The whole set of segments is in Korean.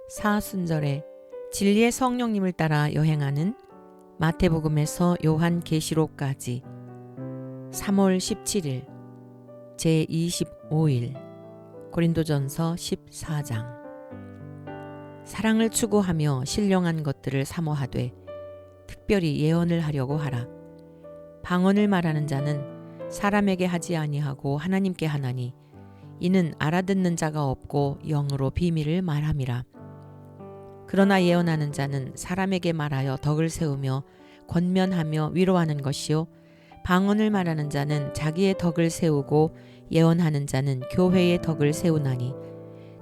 사순절에 진리의 성령님을 따라 여행하는 마태복음에서 요한계시록까지 3월 17일 제25일 고린도전서 14장. 사랑을 추구하며 신령한 것들을 사모하되 특별히 예언을 하려고 하라. 방언을 말하는 자는 사람에게 하지 아니하고 하나님께 하나니 이는 알아듣는 자가 없고 영으로 비밀을 말함이라. 그러나 예언하는 자는 사람에게 말하여 덕을 세우며 권면하며 위로하는 것이요 방언을 말하는 자는 자기의 덕을 세우고 예언하는 자는 교회의 덕을 세우나니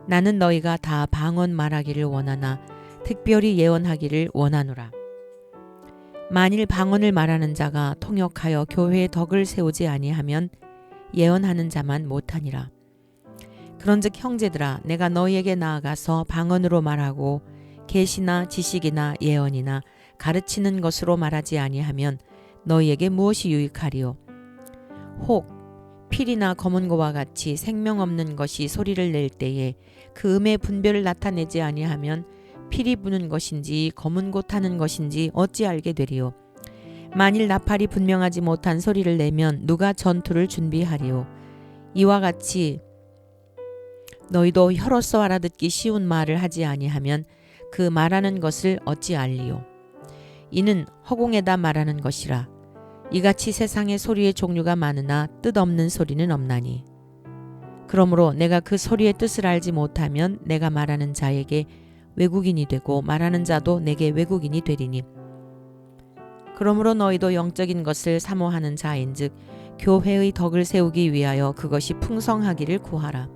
나는 너희가 다 방언 말하기를 원하나 특별히 예언하기를 원하노라. 만일 방언을 말하는 자가 통역하여 교회의 덕을 세우지 아니하면 예언하는 자만 못하니라. 그런즉 형제들아, 내가 너희에게 나아가서 방언으로 말하고 계시나 지식이나 예언이나 가르치는 것으로 말하지 아니하면 너희에게 무엇이 유익하리요? 혹 필이나 검은고와 같이 생명 없는 것이 소리를 낼 때에 그 음의 분별을 나타내지 아니하면 필이 부는 것인지 검은고 타는 것인지 어찌 알게 되리요? 만일 나팔이 분명하지 못한 소리를 내면 누가 전투를 준비하리요? 이와 같이 너희도 혀로서 알아듣기 쉬운 말을 하지 아니하면 그 말하는 것을 어찌 알리요? 이는 허공에다 말하는 것이라. 이같이 세상에 소리의 종류가 많으나 뜻없는 소리는 없나니. 그러므로 내가 그 소리의 뜻을 알지 못하면 내가 말하는 자에게 외국인이 되고 말하는 자도 내게 외국인이 되리니. 그러므로 너희도 영적인 것을 사모하는 자인즉 교회의 덕을 세우기 위하여 그것이 풍성하기를 구하라.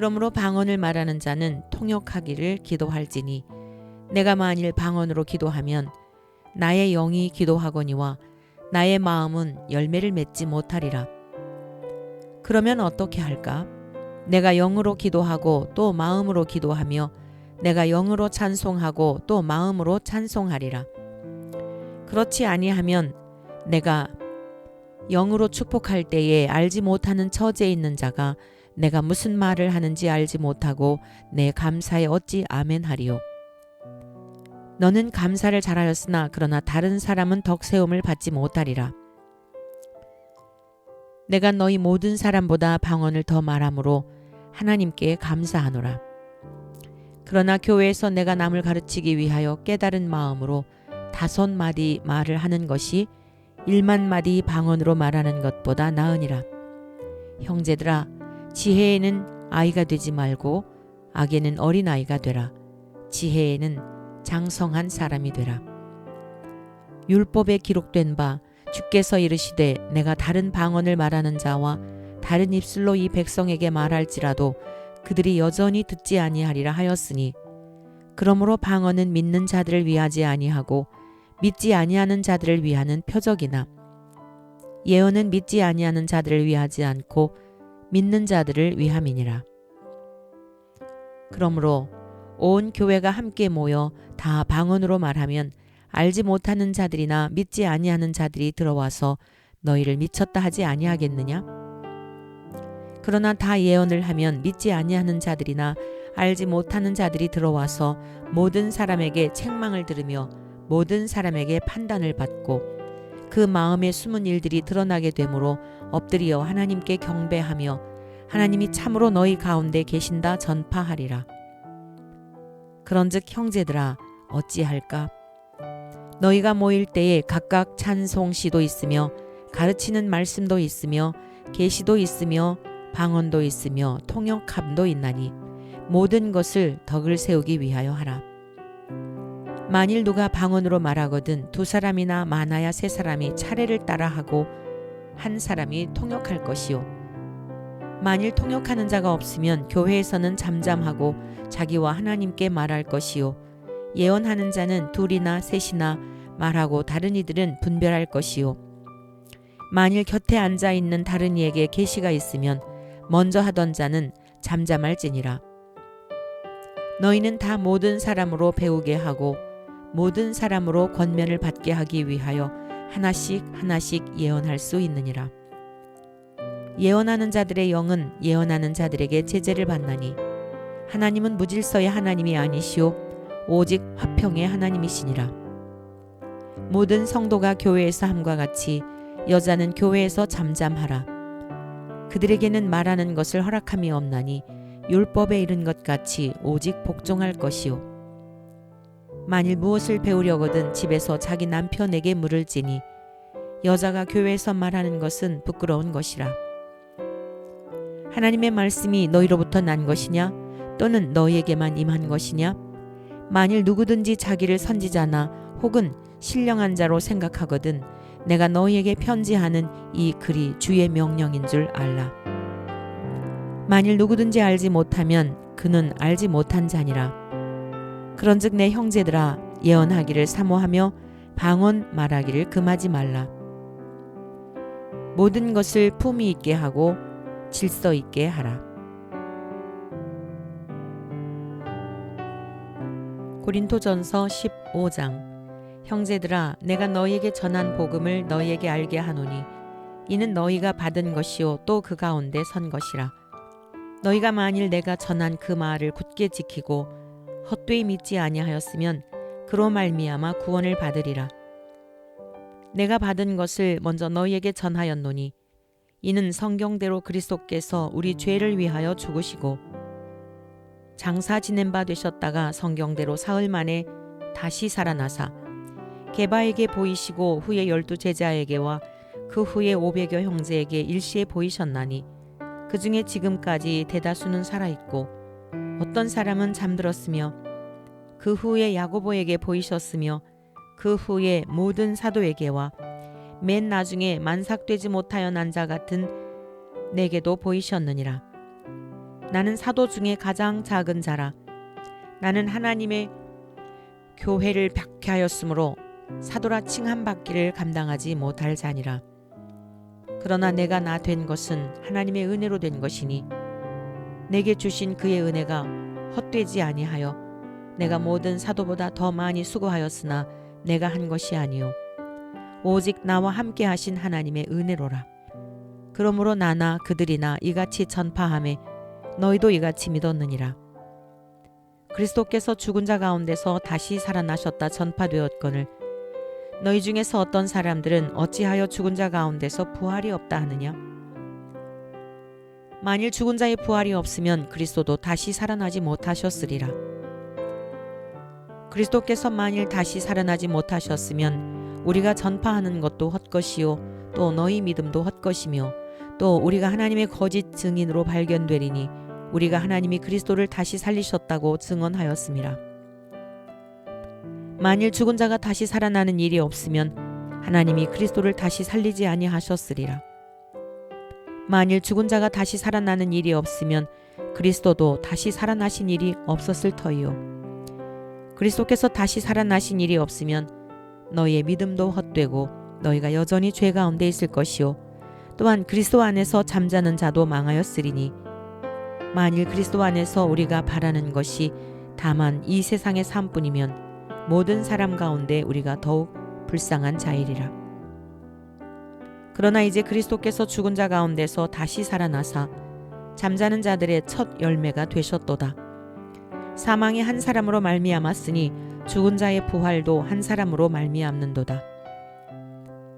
그러므로 방언을 말하는 자는 통역하기를 기도할지니 내가 만일 방언으로 기도하면 나의 영이 기도하거니와 나의 마음은 열매를 맺지 못하리라. 그러면 어떻게 할까? 내가 영으로 기도하고 또 마음으로 기도하며 내가 영으로 찬송하고 또 마음으로 찬송하리라. 그렇지 아니하면 내가 영으로 축복할 때에 알지 못하는 처지에 있는 자가 내가 무슨 말을 하는지 알지 못하고 내 감사에 어찌 아멘하리요? 너는 감사를 잘하였으나 그러나 다른 사람은 덕세움을 받지 못하리라. 내가 너희 모든 사람보다 방언을 더 말함으로 하나님께 감사하노라. 그러나 교회에서 내가 남을 가르치기 위하여 깨달은 마음으로 5마디 말을 하는 것이 1만마디 방언으로 말하는 것보다 나으니라. 형제들아, 지혜에는 아이가 되지 말고 악에는 어린아이가 되라. 지혜에는 장성한 사람이 되라. 율법에 기록된 바 주께서 이르시되 내가 다른 방언을 말하는 자와 다른 입술로 이 백성에게 말할지라도 그들이 여전히 듣지 아니하리라 하였으니 그러므로 방언은 믿는 자들을 위하지 아니하고 믿지 아니하는 자들을 위하는 표적이나 예언은 믿지 아니하는 자들을 위하지 않고 믿는 자들을 위함이니라. 그러므로 온 교회가 함께 모여 다 방언으로 말하면 알지 못하는 자들이나 믿지 아니하는 자들이 들어와서 너희를 미쳤다 하지 아니하겠느냐? 그러나 다 예언을 하면 믿지 아니하는 자들이나 알지 못하는 자들이 들어와서 모든 사람에게 책망을 들으며 모든 사람에게 판단을 받고 그 마음에 숨은 일들이 드러나게 되므로 엎드려 하나님께 경배하며 하나님이 참으로 너희 가운데 계신다 전파하리라. 그런즉 형제들아, 어찌할까? 너희가 모일 때에 각각 찬송시도 있으며 가르치는 말씀도 있으며 계시도 있으며 방언도 있으며 통역함도 있나니 모든 것을 덕을 세우기 위하여 하라. 만일 누가 방언으로 말하거든 2사람이나 많아야 3사람이 차례를 따라 하고 1사람이 통역할 것이요. 만일 통역하는 자가 없으면 교회에서는 잠잠하고 자기와 하나님께 말할 것이요. 예언하는 자는 2이나 3이나 말하고 다른 이들은 분별할 것이요. 만일 곁에 앉아 있는 다른 이에게 계시가 있으면 먼저 하던 자는 잠잠할지니라. 너희는 다 모든 사람으로 배우게 하고 모든 사람으로 권면을 받게 하기 위하여 하나씩 하나씩 예언할 수 있느니라. 예언하는 자들의 영은 예언하는 자들에게 제재를 받나니 하나님은 무질서의 하나님이 아니시오 오직 화평의 하나님이시니라. 모든 성도가 교회에서 함과 같이 여자는 교회에서 잠잠하라. 그들에게는 말하는 것을 허락함이 없나니 율법에 이른 것 같이 오직 복종할 것이요. 만일 무엇을 배우려거든 집에서 자기 남편에게 물을지니 여자가 교회에서 말하는 것은 부끄러운 것이라. 하나님의 말씀이 너희로부터 난 것이냐 또는 너희에게만 임한 것이냐? 만일 누구든지 자기를 선지자나 혹은 신령한 자로 생각하거든 내가 너희에게 편지하는 이 글이 주의 명령인 줄 알라. 만일 누구든지 알지 못하면 그는 알지 못한 자니라. 그런즉 내 형제들아 예언하기를 사모하며 방언 말하기를 금하지 말라. 모든 것을 품위 있게 하고 질서 있게 하라. 고린도전서 15장. 형제들아 내가 너희에게 전한 복음을 너희에게 알게 하노니 이는 너희가 받은 것이요 또 그 가운데 선 것이라. 너희가 만일 내가 전한 그 말을 굳게 지키고 헛되이 믿지 아니하였으면 그로 말미암아 구원을 받으리라. 내가 받은 것을 먼저 너희에게 전하였노니 이는 성경대로 그리스도께서 우리 죄를 위하여 죽으시고 장사 지낸 바 되셨다가 성경대로 사흘 만에 다시 살아나사 게바에게 보이시고 후에 12 제자에게와 그 후에 500여 형제에게 일시에 보이셨나니 그 중에 지금까지 대다수는 살아있고 어떤 사람은 잠들었으며 그 후에 야고보에게 보이셨으며 그 후에 모든 사도에게와 맨 나중에 만삭되지 못하여 난 자 같은 내게도 보이셨느니라. 나는 사도 중에 가장 작은 자라. 나는 하나님의 교회를 박해하였으므로 사도라 칭함받기를 감당하지 못할 자니라. 그러나 내가 나 된 것은 하나님의 은혜로 된 것이니 내게 주신 그의 은혜가 헛되지 아니하여 내가 모든 사도보다 더 많이 수고하였으나 내가 한 것이 아니요 오직 나와 함께 하신 하나님의 은혜로라. 그러므로 나나 그들이나 이같이 전파하매 너희도 이같이 믿었느니라. 그리스도께서 죽은 자 가운데서 다시 살아나셨다 전파되었거늘 너희 중에서 어떤 사람들은 어찌하여 죽은 자 가운데서 부활이 없다 하느냐? 만일 죽은 자의 부활이 없으면 그리스도도 다시 살아나지 못하셨으리라. 그리스도께서 만일 다시 살아나지 못하셨으면 우리가 전파하는 것도 헛것이요 또 너희 믿음도 헛것이며 또 우리가 하나님의 거짓 증인으로 발견되리니 우리가 하나님이 그리스도를 다시 살리셨다고 증언하였음이라. 만일 죽은 자가 다시 살아나는 일이 없으면 하나님이 그리스도를 다시 살리지 아니하셨으리라. 만일 죽은 자가 다시 살아나는 일이 없으면 그리스도도 다시 살아나신 일이 없었을 터이요. 그리스도께서 다시 살아나신 일이 없으면 너희의 믿음도 헛되고 너희가 여전히 죄 가운데 있을 것이요 또한 그리스도 안에서 잠자는 자도 망하였으리니 만일 그리스도 안에서 우리가 바라는 것이 다만 이 세상의 삶뿐이면 모든 사람 가운데 우리가 더욱 불쌍한 자이리라. 그러나 이제 그리스도께서 죽은 자 가운데서 다시 살아나사 잠자는 자들의 첫 열매가 되셨도다. 사망이 한 사람으로 말미암았으니 죽은 자의 부활도 한 사람으로 말미암는도다.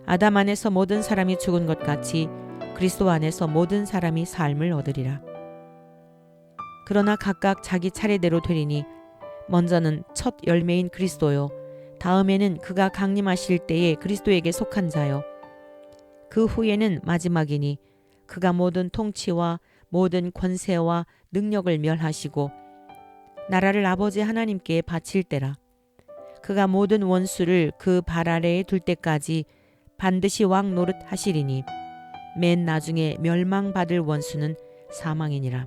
아담 안에서 모든 사람이 죽은 것 같이 그리스도 안에서 모든 사람이 삶을 얻으리라. 그러나 각각 자기 차례대로 되리니 먼저는 첫 열매인 그리스도요 다음에는 그가 강림하실 때에 그리스도에게 속한 자요 그 후에는 마지막이니 그가 모든 통치와 모든 권세와 능력을 멸하시고 나라를 아버지 하나님께 바칠 때라. 그가 모든 원수를 그 발 아래에 둘 때까지 반드시 왕 노릇 하시리니 맨 나중에 멸망받을 원수는 사망이니라.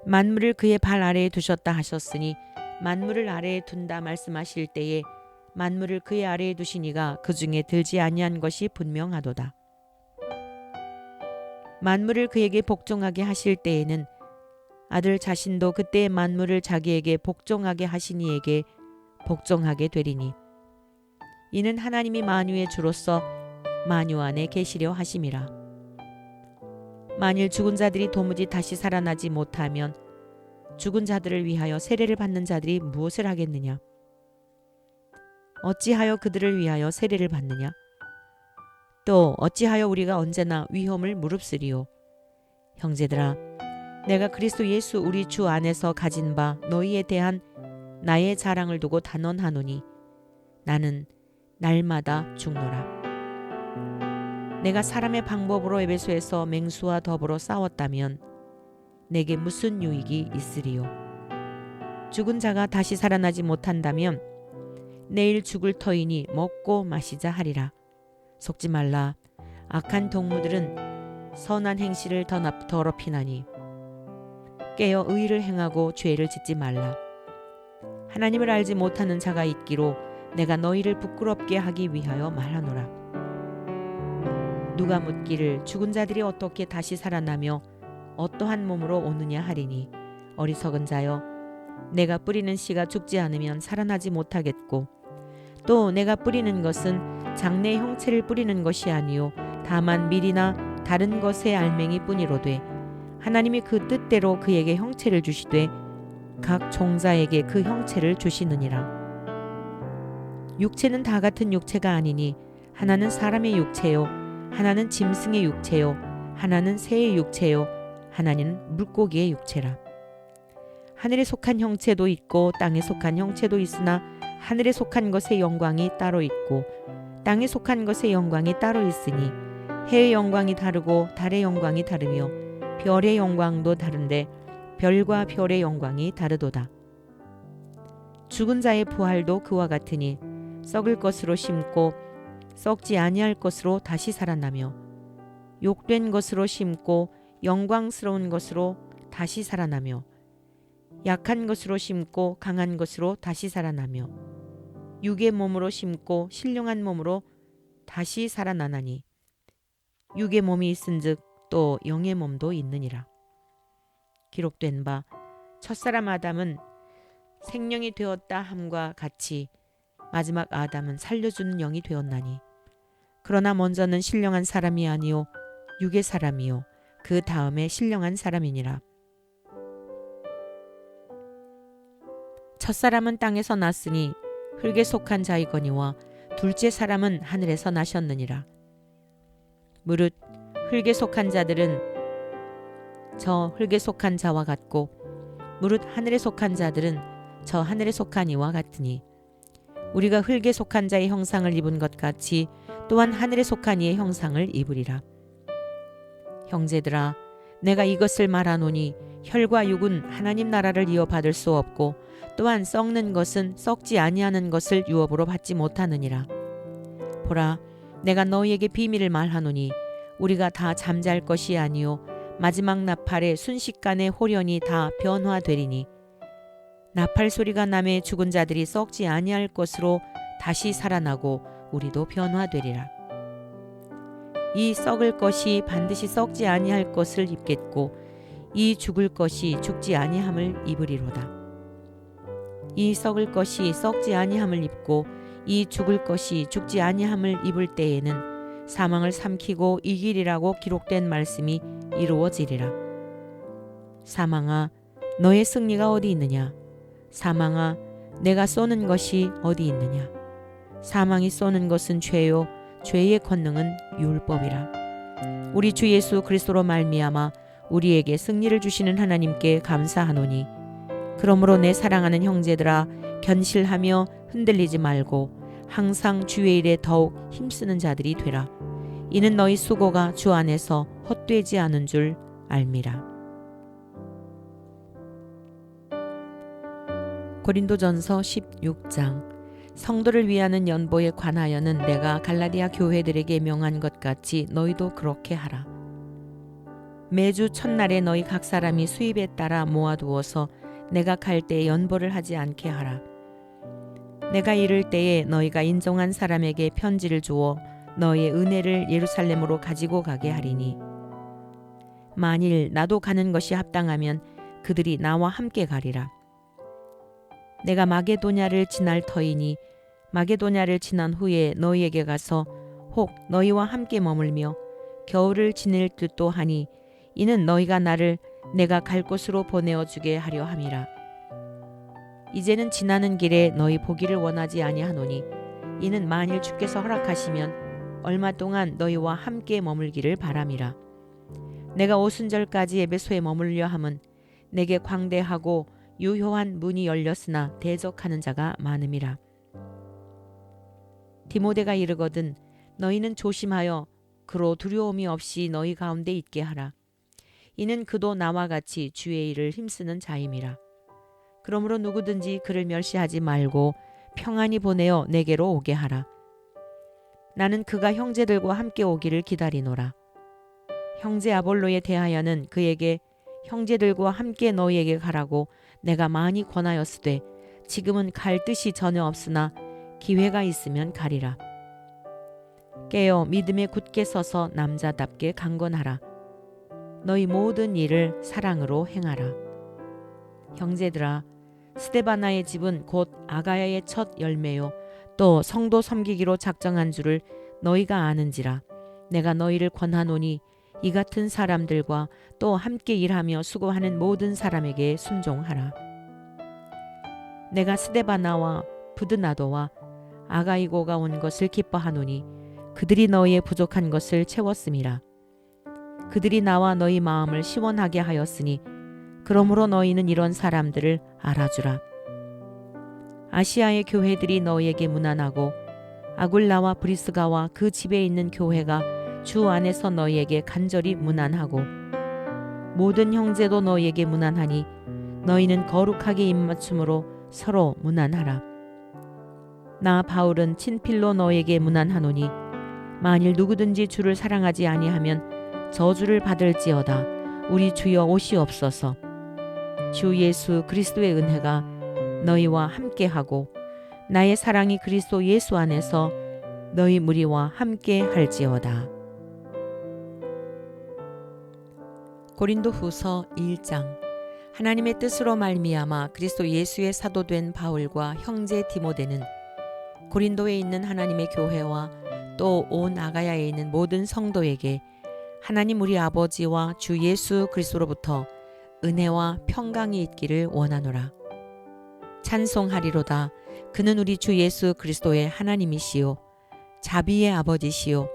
만물을 그의 발 아래에 두셨다 하셨으니 만물을 아래에 둔다 말씀하실 때에 만물을 그의 아래에 두시니가 그 중에 들지 아니한 것이 분명하도다. 만물을 그에게 복종하게 하실 때에는 아들 자신도 그때의 만물을 자기에게 복종하게 하신 이에게 복종하게 되리니 이는 하나님이 만유의 주로서 만유 안에 계시려 하심이라. 만일 죽은 자들이 도무지 다시 살아나지 못하면 죽은 자들을 위하여 세례를 받는 자들이 무엇을 하겠느냐? 어찌하여 그들을 위하여 세례를 받느냐? 또 어찌하여 우리가 언제나 위험을 무릅쓰리요? 형제들아, 내가 그리스도 예수 우리 주 안에서 가진 바 너희에 대한 나의 자랑을 두고 단언하노니 나는 날마다 죽노라. 내가 사람의 방법으로 에베소에서 맹수와 더불어 싸웠다면 내게 무슨 유익이 있으리요? 죽은 자가 다시 살아나지 못한다면 내일 죽을 터이니 먹고 마시자 하리라. 속지 말라. 악한 동무들은 선한 행실을 더럽히나니 깨어 의를 행하고 죄를 짓지 말라. 하나님을 알지 못하는 자가 있기로 내가 너희를 부끄럽게 하기 위하여 말하노라. 누가 묻기를 죽은 자들이 어떻게 다시 살아나며 어떠한 몸으로 오느냐 하리니 어리석은 자여, 내가 뿌리는 씨가 죽지 않으면 살아나지 못하겠고 또 내가 뿌리는 것은 장래 형체를 뿌리는 것이 아니요 다만 밀이나 다른 것의 알맹이 뿐이로되 하나님이 그 뜻대로 그에게 형체를 주시되 각 종자에게 그 형체를 주시느니라. 육체는 다 같은 육체가 아니니 하나는 사람의 육체요 하나는 짐승의 육체요 하나는 새의 육체요 하나는 물고기의 육체라. 하늘에 속한 형체도 있고 땅에 속한 형체도 있으나 하늘에 속한 것의 영광이 따로 있고 땅에 속한 것의 영광이 따로 있으니 해의 영광이 다르고 달의 영광이 다르며 별의 영광도 다른데 별과 별의 영광이 다르도다. 죽은 자의 부활도 그와 같으니 썩을 것으로 심고 썩지 아니할 것으로 다시 살아나며 욕된 것으로 심고 영광스러운 것으로 다시 살아나며 약한 것으로 심고 강한 것으로 다시 살아나며 육의 몸으로 심고 신령한 몸으로 다시 살아나나니 육의 몸이 있은즉 또 영의 몸도 있느니라. 기록된 바 첫사람 아담은 생명이 되었다 함과 같이 마지막 아담은 살려주는 영이 되었나니 그러나 먼저는 신령한 사람이 아니요 육의 사람이요 그 다음에 신령한 사람이니라. 첫사람은 땅에서 났으니 흙에 속한 자이거니와 둘째 사람은 하늘에서 나셨느니라. 무릇 흙에 속한 자들은 저 흙에 속한 자와 같고 무릇 하늘에 속한 자들은 저 하늘에 속한 이와 같으니 우리가 흙에 속한 자의 형상을 입은 것 같이 또한 하늘에 속한 이의 형상을 입으리라. 형제들아, 내가 이것을 말하노니 혈과 육은 하나님 나라를 이어받을 수 없고 또한 썩는 것은 썩지 아니하는 것을 유업으로 받지 못하느니라. 보라, 내가 너희에게 비밀을 말하노니 우리가 다 잠잘 것이 아니요 마지막 나팔에 순식간에 홀연히 다 변화되리니 나팔 소리가 나매 죽은 자들이 썩지 아니할 것으로 다시 살아나고 우리도 변화되리라. 이 썩을 것이 반드시 썩지 아니할 것을 입겠고 이 죽을 것이 죽지 아니함을 입으리로다. 이 썩을 것이 썩지 아니함을 입고 이 죽을 것이 죽지 아니함을 입을 때에는 사망을 삼키고 이기리라고 기록된 말씀이 이루어지리라. 사망아, 너의 승리가 어디 있느냐? 사망아, 내가 쏘는 것이 어디 있느냐? 사망이 쏘는 것은 죄요 죄의 권능은 율법이라. 우리 주 예수 그리스도로 말미암아 우리에게 승리를 주시는 하나님께 감사하노니 그러므로 내 사랑하는 형제들아, 견실하며 흔들리지 말고 항상 주의 일에 더욱 힘쓰는 자들이 되라. 이는 너희 수고가 주 안에서 헛되지 않은 줄 알미라. 고린도전서 16장. 성도를 위하는 연보에 관하여는 내가 갈라디아 교회들에게 명한 것 같이 너희도 그렇게 하라. 매주 첫날에 너희 각 사람이 수입에 따라 모아두어서 내가 갈 때에 연보를 하지 않게 하라. 내가 이를 때에 너희가 인정한 사람에게 편지를 주어 너희의 은혜를 예루살렘으로 가지고 가게 하리니 만일 나도 가는 것이 합당하면 그들이 나와 함께 가리라. 내가 마게도냐를 지날 터이니 마게도냐를 지난 후에 너희에게 가서 혹 너희와 함께 머물며 겨울을 지낼 듯도 하니 이는 너희가 나를 내가 갈 곳으로 보내어 주게 하려 함이라. 이제는 지나는 길에 너희 보기를 원하지 아니하노니 이는 만일 주께서 허락하시면 얼마 동안 너희와 함께 머물기를 바람이라. 내가 오순절까지 에베소에 머물려 함은 내게 광대하고 유효한 문이 열렸으나 대적하는 자가 많음이라. 디모데가 이르거든 너희는 조심하여 그로 두려움이 없이 너희 가운데 있게 하라. 이는 그도 나와 같이 주의 일을 힘쓰는 자임이라. 그러므로 누구든지 그를 멸시하지 말고 평안히 보내어 내게로 오게 하라. 나는 그가 형제들과 함께 오기를 기다리노라. 형제 아볼로에 대하여는 그에게 형제들과 함께 너희에게 가라고 내가 많이 권하였으되 지금은 갈 뜻이 전혀 없으나 기회가 있으면 가리라. 깨어 믿음에 굳게 서서 남자답게 강건하라. 너희 모든 일을 사랑으로 행하라. 형제들아, 스데바나의 집은 곧 아가야의 첫 열매요 또 성도 섬기기로 작정한 줄을 너희가 아는지라. 내가 너희를 권하노니 이 같은 사람들과 또 함께 일하며 수고하는 모든 사람에게 순종하라. 내가 스데바나와 부드나도와 아가이고가 온 것을 기뻐하노니 그들이 너희의 부족한 것을 채웠음이라. 그들이 나와 너희 마음을 시원하게 하였으니 그러므로 너희는 이런 사람들을 알아주라. 아시아의 교회들이 너희에게 문안하고 아굴라와 브리스가와 그 집에 있는 교회가 주 안에서 너희에게 간절히 문안하고 모든 형제도 너희에게 문안하니 너희는 거룩하게 입맞춤으로 서로 문안하라. 나 바울은 친필로 너희에게 문안하노니 만일 누구든지 주를 사랑하지 아니하면 저주를 받을지어다. 우리 주여 오시옵소서. 주 예수 그리스도의 은혜가 너희와 함께하고 나의 사랑이 그리스도 예수 안에서 너희 무리와 함께 할지어다. 고린도후서 1장. 하나님의 뜻으로 말미암아 그리스도 예수의 사도된 바울과 형제 디모데는 고린도에 있는 하나님의 교회와 또 온 아가야에 있는 모든 성도에게 하나님 우리 아버지와 주 예수 그리스도로부터 은혜와 평강이 있기를 원하노라. 찬송하리로다. 그는 우리 주 예수 그리스도의 하나님이시요 자비의 아버지시요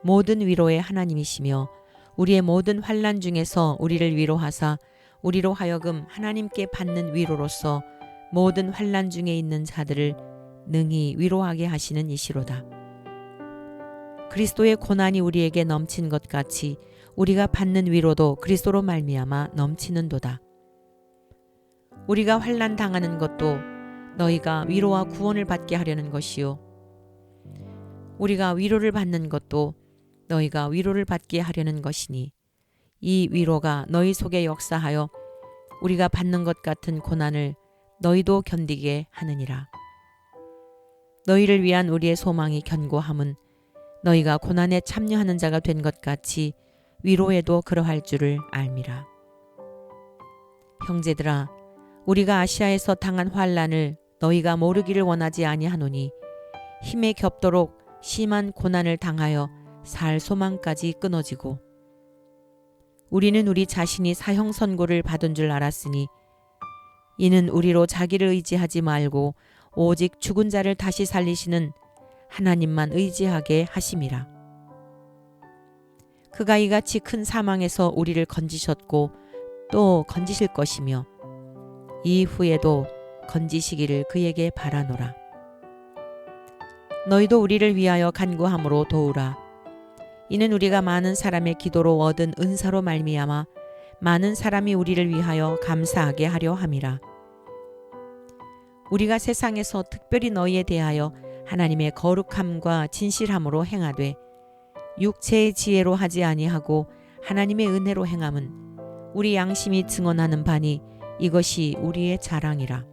모든 위로의 하나님이시며 우리의 모든 환난 중에서 우리를 위로하사 우리로 하여금 하나님께 받는 위로로서 모든 환난 중에 있는 자들을 능히 위로하게 하시는 이시로다. 그리스도의 고난이 우리에게 넘친 것 같이 우리가 받는 위로도 그리스도로 말미암아 넘치는도다. 우리가 환난 당하는 것도 너희가 위로와 구원을 받게 하려는 것이요 우리가 위로를 받는 것도 너희가 위로를 받게 하려는 것이니 이 위로가 너희 속에 역사하여 우리가 받는 것 같은 고난을 너희도 견디게 하느니라. 너희를 위한 우리의 소망이 견고함은 너희가 고난에 참여하는 자가 된 것 같이 위로에도 그러할 줄을 알미라. 형제들아, 우리가 아시아에서 당한 환난을 너희가 모르기를 원하지 아니하노니 힘에 겹도록 심한 고난을 당하여 살 소망까지 끊어지고 우리는 우리 자신이 사형 선고를 받은 줄 알았으니 이는 우리로 자기를 의지하지 말고 오직 죽은 자를 다시 살리시는 하나님만 의지하게 하심이라. 그가 이같이 큰 사망에서 우리를 건지셨고 또 건지실 것이며 이후에도 건지시기를 그에게 바라노라. 너희도 우리를 위하여 간구함으로 도우라. 이는 우리가 많은 사람의 기도로 얻은 은사로 말미암아 많은 사람이 우리를 위하여 감사하게 하려 함이라. 우리가 세상에서 특별히 너희에 대하여 하나님의 거룩함과 진실함으로 행하되 육체의 지혜로 하지 아니하고 하나님의 은혜로 행함은 우리 양심이 증언하는 바니 이것이 우리의 자랑이라.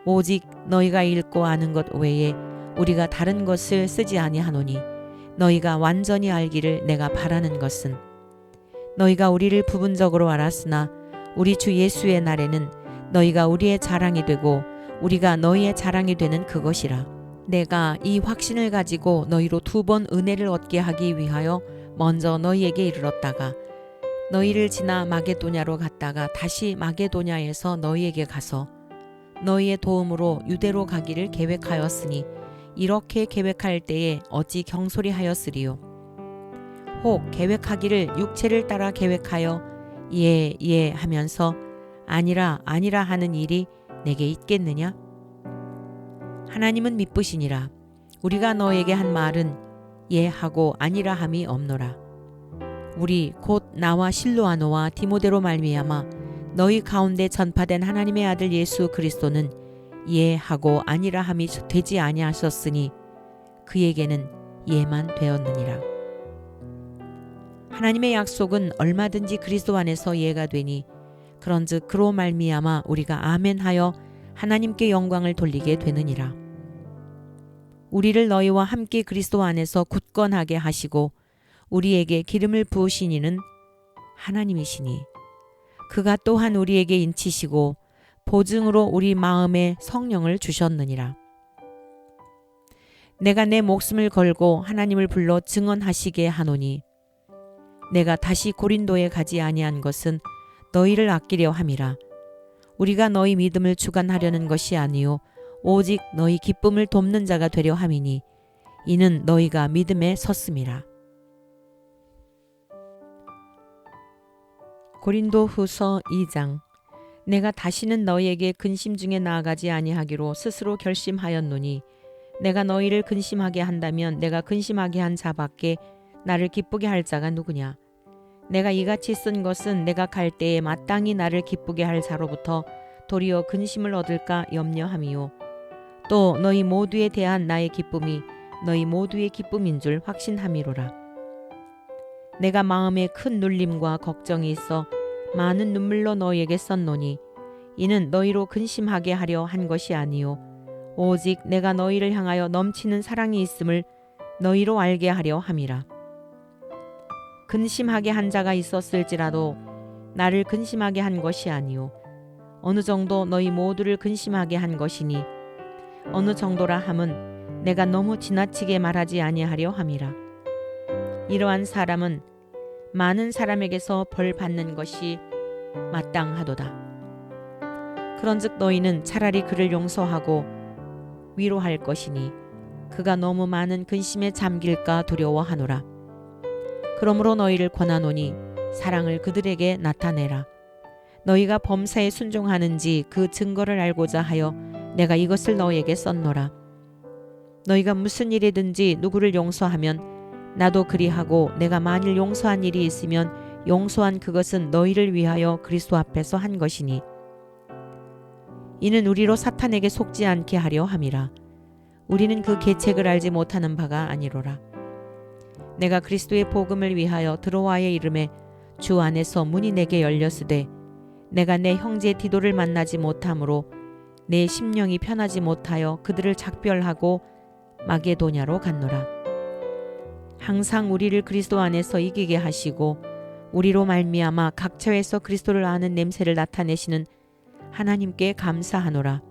오직 너희가 읽고 아는 것 외에 우리가 다른 것을 쓰지 아니하노니 너희가 완전히 알기를 내가 바라는 것은 너희가 우리를 부분적으로 알았으나 우리 주 예수의 날에는 너희가 우리의 자랑이 되고 우리가 너희의 자랑이 되는 그것이라. 내가 이 확신을 가지고 너희로 2번 은혜를 얻게 하기 위하여 먼저 너희에게 이르렀다가 너희를 지나 마게도냐로 갔다가 다시 마게도냐에서 너희에게 가서 너희의 도움으로 유대로 가기를 계획하였으니 이렇게 계획할 때에 어찌 경솔이하였으리요. 혹 계획하기를 육체를 따라 계획하여 예 하면서 아니라 하는 일이 내게 있겠느냐? 하나님은 미쁘시니라. 우리가 너에게 한 말은 예 하고 아니라 함이 없노라. 우리 곧 나와 실로아노와 디모데로 말미암아 너희 가운데 전파된 하나님의 아들 예수 그리스도는 예 하고 아니라 함이 되지 아니하셨으니 그에게는 예만 되었느니라. 하나님의 약속은 얼마든지 그리스도 안에서 예가 되니 그런즉 그로 말미암아 우리가 아멘하여 하나님께 영광을 돌리게 되느니라. 우리를 너희와 함께 그리스도 안에서 굳건하게 하시고 우리에게 기름을 부으신 이는 하나님이시니 그가 또한 우리에게 인치시고 보증으로 우리 마음에 성령을 주셨느니라. 내가 내 목숨을 걸고 하나님을 불러 증언하시게 하노니 내가 다시 고린도에 가지 아니한 것은 너희를 아끼려 함이라. 우리가 너희 믿음을 주관하려는 것이 아니요 오직 너희 기쁨을 돕는 자가 되려 함이니 이는 너희가 믿음에 섰음이라. 고린도후서 2장. 내가 다시는 너희에게 근심 중에 나아가지 아니하기로 스스로 결심하였노니 내가 너희를 근심하게 한다면 내가 근심하게 한 자밖에 나를 기쁘게 할 자가 누구냐? 내가 이같이 쓴 것은 내가 갈 때에 마땅히 나를 기쁘게 할 자로부터 도리어 근심을 얻을까 염려함이요. 또 너희 모두에 대한 나의 기쁨이 너희 모두의 기쁨인 줄 확신함이로라. 내가 마음에 큰 눌림과 걱정이 있어 많은 눈물로 너희에게 썼노니 이는 너희로 근심하게 하려 한 것이 아니요 오직 내가 너희를 향하여 넘치는 사랑이 있음을 너희로 알게 하려 함이라. 근심하게 한 자가 있었을지라도 나를 근심하게 한 것이 아니요 어느 정도 너희 모두를 근심하게 한 것이니 어느 정도라 함은 내가 너무 지나치게 말하지 아니하려 함이라. 이러한 사람은 많은 사람에게서 벌 받는 것이 마땅하도다. 그런즉 너희는 차라리 그를 용서하고 위로할 것이니 그가 너무 많은 근심에 잠길까 두려워하노라. 그러므로 너희를 권하노니 사랑을 그들에게 나타내라. 너희가 범사에 순종하는지 그 증거를 알고자 하여 내가 이것을 너희에게 썼노라. 너희가 무슨 일이든지 누구를 용서하면 나도 그리하고 내가 만일 용서한 일이 있으면 용서한 그것은 너희를 위하여 그리스도 앞에서 한 것이니 이는 우리로 사탄에게 속지 않게 하려 함이라. 우리는 그 계책을 알지 못하는 바가 아니로라. 내가 그리스도의 복음을 위하여 드로아에 이름에 주 안에서 문이 내게 열렸으되 내가 내 형제 디도를 만나지 못하므로 내 심령이 편하지 못하여 그들을 작별하고 마게도냐로 갔노라. 항상 우리를 그리스도 안에서 이기게 하시고 우리로 말미암아 각처에서 그리스도를 아는 냄새를 나타내시는 하나님께 감사하노라.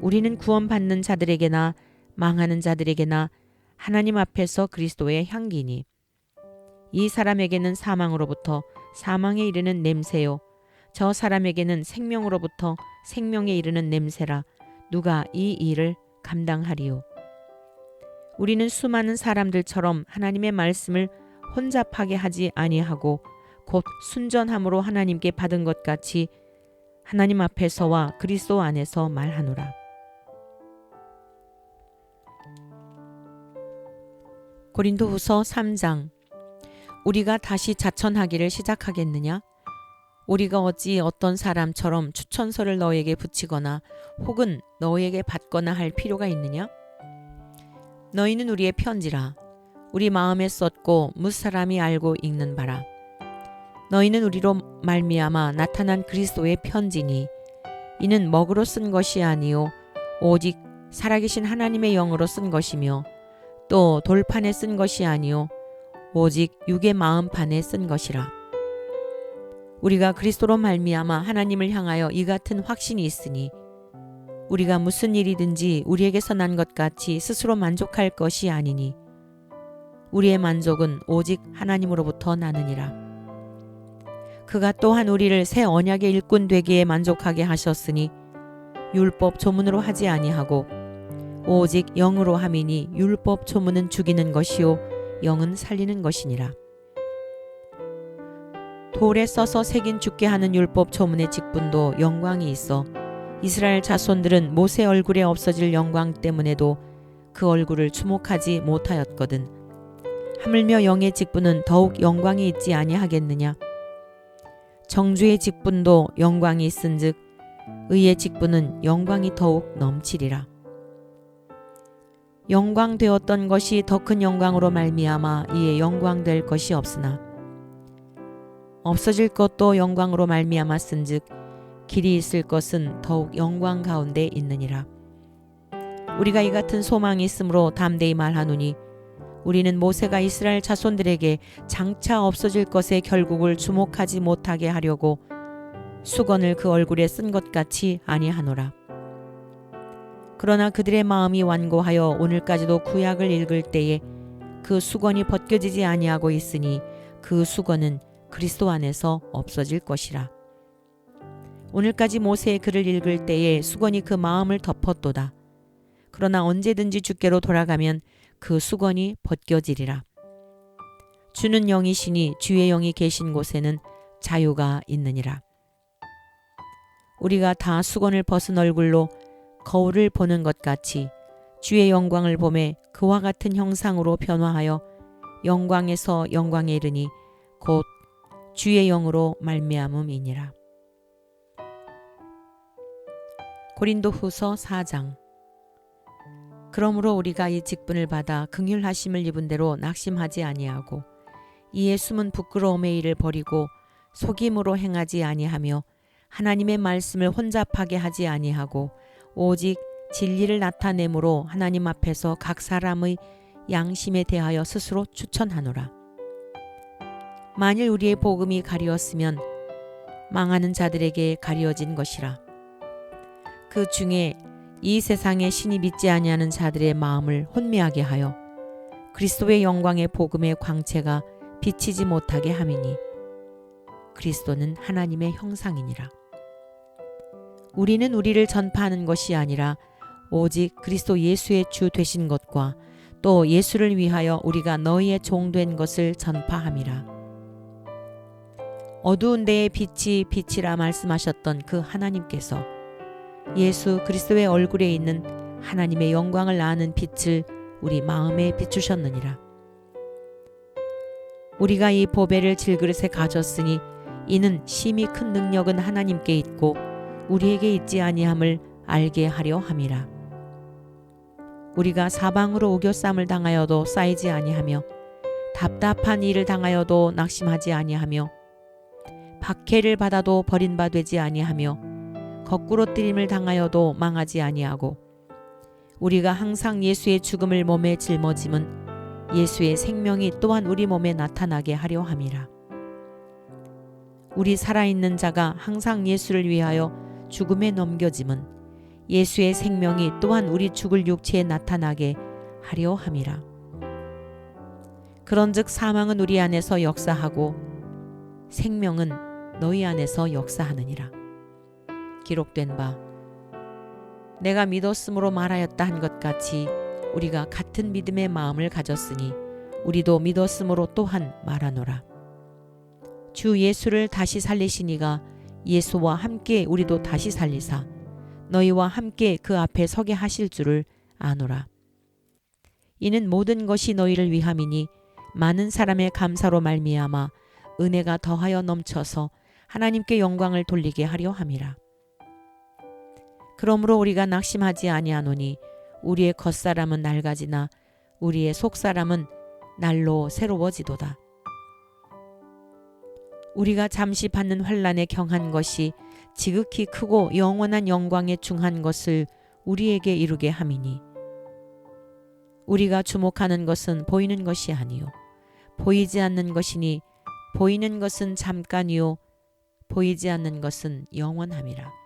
우리는 구원받는 자들에게나 망하는 자들에게나 하나님 앞에서 그리스도의 향기니 이 사람에게는 사망으로부터 사망에 이르는 냄새요 저 사람에게는 생명으로부터 생명에 이르는 냄새라. 누가 이 일을 감당하리요? 우리는 수많은 사람들처럼 하나님의 말씀을 혼잡하게 하지 아니하고 곧 순전함으로 하나님께 받은 것 같이 하나님 앞에서와 그리스도 안에서 말하노라. 고린도후서 3장. 우리가 다시 자천하기를 시작하겠느냐? 우리가 어찌 어떤 사람처럼 추천서를 너에게 붙이거나 혹은 너에게 받거나 할 필요가 있느냐? 너희는 우리의 편지라. 우리 마음에 썼고 무사람이 알고 읽는 바라. 너희는 우리로 말미암아 나타난 그리스도의 편지니 이는 먹으로 쓴 것이 아니요 오직 살아계신 하나님의 영으로 쓴 것이며 또 돌판에 쓴 것이 아니요 오직 육의 마음판에 쓴 것이라. 우리가 그리스도로 말미암아 하나님을 향하여 이 같은 확신이 있으니 우리가 무슨 일이든지 우리에게서 난 것 같이 스스로 만족할 것이 아니니 우리의 만족은 오직 하나님으로부터 나느니라. 그가 또한 우리를 새 언약의 일꾼 되기에 만족하게 하셨으니 율법 조문으로 하지 아니하고 오직 영으로 함이니 율법 조문은 죽이는 것이요 영은 살리는 것이니라. 돌에 써서 새긴 죽게 하는 율법 조문의 직분도 영광이 있어 이스라엘 자손들은 모세 얼굴에 없어질 영광 때문에도 그 얼굴을 주목하지 못하였거든. 하물며 영의 직분은 더욱 영광이 있지 아니하겠느냐. 정주의 직분도 영광이 있은즉 의의 직분은 영광이 더욱 넘치리라. 영광되었던 것이 더 큰 영광으로 말미암아 이에 영광될 것이 없으나 없어질 것도 영광으로 말미암았은즉 길이 있을 것은 더욱 영광 가운데 있느니라. 우리가 이 같은 소망이 있으므로 담대히 말하노니 우리는 모세가 이스라엘 자손들에게 장차 없어질 것의 결국을 주목하지 못하게 하려고 수건을 그 얼굴에 쓴 것 같이 아니하노라. 그러나 그들의 마음이 완고하여 오늘까지도 구약을 읽을 때에 그 수건이 벗겨지지 아니하고 있으니 그 수건은 그리스도 안에서 없어질 것이라. 오늘까지 모세의 글을 읽을 때에 수건이 그 마음을 덮었도다. 그러나 언제든지 주께로 돌아가면 그 수건이 벗겨지리라. 주는 영이시니 주의 영이 계신 곳에는 자유가 있느니라. 우리가 다 수건을 벗은 얼굴로 거울을 보는 것 같이 주의 영광을 보매 그와 같은 형상으로 변화하여 영광에서 영광에 이르니 곧 주의 영으로 말미암음이니라. 고린도후서 4장. 그러므로 우리가 이 직분을 받아 긍휼하심을 입은 대로 낙심하지 아니하고 이에 숨은 부끄러움의 일을 버리고 속임으로 행하지 아니하며 하나님의 말씀을 혼잡하게 하지 아니하고 오직 진리를 나타내므로 하나님 앞에서 각 사람의 양심에 대하여 스스로 추천하노라. 만일 우리의 복음이 가리었으면 망하는 자들에게 가리어진 것이라. 그 중에 이 세상의 신이 믿지 아니하는 자들의 마음을 혼미하게 하여 그리스도의 영광의 복음의 광채가 비치지 못하게 함이니 그리스도는 하나님의 형상이니라. 우리는 우리를 전파하는 것이 아니라 오직 그리스도 예수의 주 되신 것과 또 예수를 위하여 우리가 너희의 종된 것을 전파함이라. 어두운 데에 빛이 빛이라 말씀하셨던 그 하나님께서 예수 그리스도의 얼굴에 있는 하나님의 영광을 아는 빛을 우리 마음에 비추셨느니라. 우리가 이 보배를 질그릇에 가졌으니 이는 심히 큰 능력은 하나님께 있고 우리에게 있지 아니함을 알게 하려 함이라. 우리가 사방으로 오겨쌈을 당하여도 쌓이지 아니하며 답답한 일을 당하여도 낙심하지 아니하며 박해를 받아도 버린 바 되지 아니하며 거꾸로 뜨림을 당하여도 망하지 아니하고 우리가 항상 예수의 죽음을 몸에 짊어짐은 예수의 생명이 또한 우리 몸에 나타나게 하려 함이라. 우리 살아있는 자가 항상 예수를 위하여 죽음에 넘겨짐은 예수의 생명이 또한 우리 죽을 육체에 나타나게 하려 함이라. 그런즉 사망은 우리 안에서 역사하고 생명은 너희 안에서 역사하느니라. 기록된 바 내가 믿었으므로 말하였다 한 것 같이 우리가 같은 믿음의 마음을 가졌으니 우리도 믿었으므로 또한 말하노라. 주 예수를 다시 살리시니가 예수와 함께 우리도 다시 살리사 너희와 함께 그 앞에 서게 하실 줄을 아노라. 이는 모든 것이 너희를 위함이니 많은 사람의 감사로 말미암아 은혜가 더하여 넘쳐서 하나님께 영광을 돌리게 하려 함이라. 그러므로 우리가 낙심하지 아니하노니 우리의 겉사람은 낡아지나 우리의 속사람은 날로 새로워지도다. 우리가 잠시 받는 환난에 경한 것이 지극히 크고 영원한 영광에 중한 것을 우리에게 이루게 함이니 우리가 주목하는 것은 보이는 것이 아니요 보이지 않는 것이니 보이는 것은 잠깐이요 보이지 않는 것은 영원함이라.